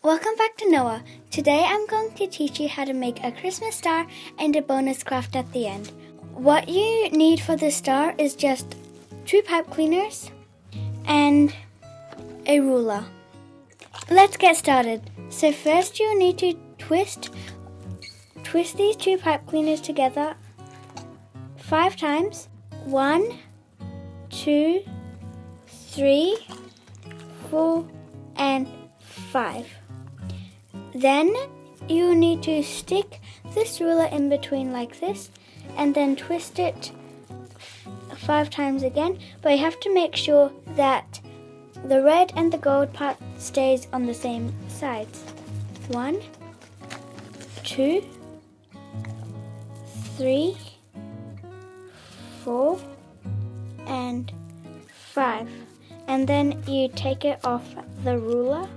Welcome back to Noah. Today I'm going to teach you how to make a Christmas star and a bonus craft at the end. What you need for the star is just 2 pipe cleaners and a ruler. Let's get started. So first you need to twist these 2 pipe cleaners together 5 times. 1, 2, 3, 4, and 5. Then you need to stick this ruler in between like this and then twist it 5 times again, but you have to make sure that the red and the gold part stays on the same sides. 1, 2, 3, 4, and 5. And then you take it off the ruler.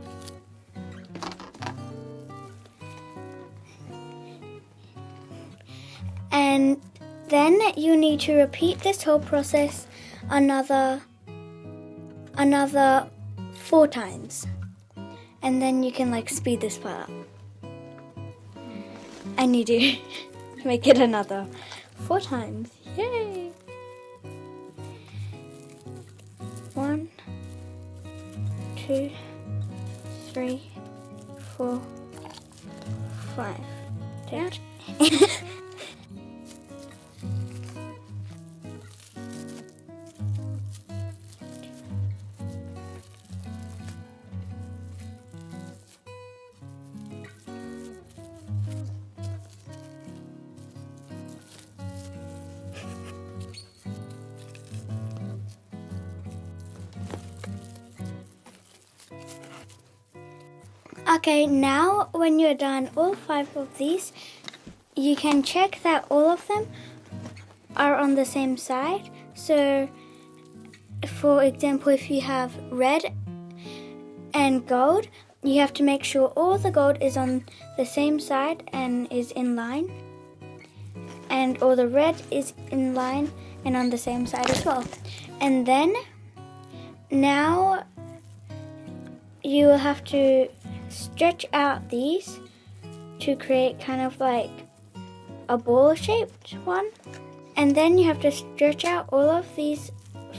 And then you need to repeat this whole process another 4 times. And then you can speed this part up. I need to make it another 4 times. Yay! 1, 2, 3, 4, 5. Down. Okay, now when you're done all 5 of these, you can check that all of them are on the same side. So, for example, if you have red and gold, you have to make sure all the gold is on the same side and is in line. And all the red is in line and on the same side as well. And then, now you will have to stretch out these to create kind of like a ball shaped one, and then you have to stretch out all of these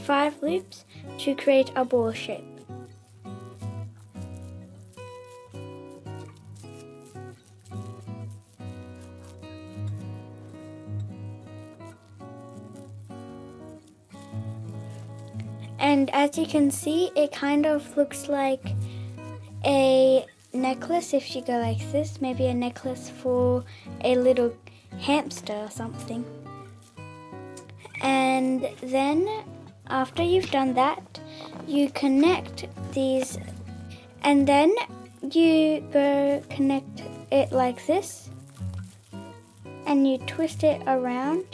5 loops to create a ball shape. And as you can see, it kind of looks like a necklace if you go like this, maybe a necklace for a little hamster or something. And then after you've done that, you connect these, and then you go connect it like this and you twist it around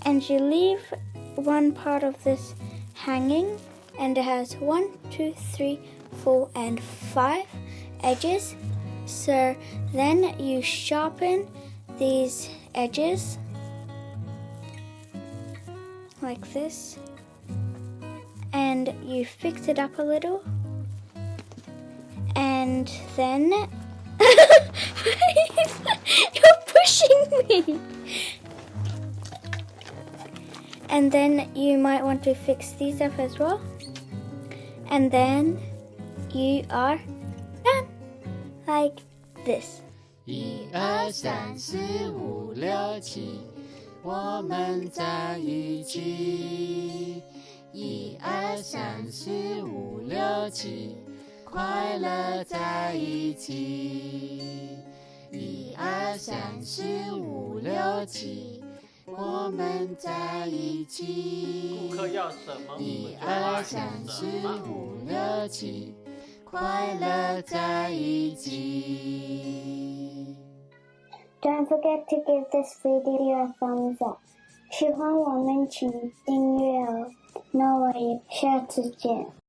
and you leave one part of this hanging, and it has 1, 2, 3, 4, and 5 edges. So then you sharpen these edges like this, and you fix it up a little, and then you're pushing me. And then you might want to fix these up as well. And then you are done, like this. 1、2、3、4、5、6、7，我们在一起。1、2、3、4、5、6、7，快乐在一起。1、2、3、4、5、6、7，我们在一起。顾客要什么1、2、3、4、5、6、7，快乐在一起。 Don't forget to give this video a thumbs up. 喜欢我们请订阅哦。那我也下次见。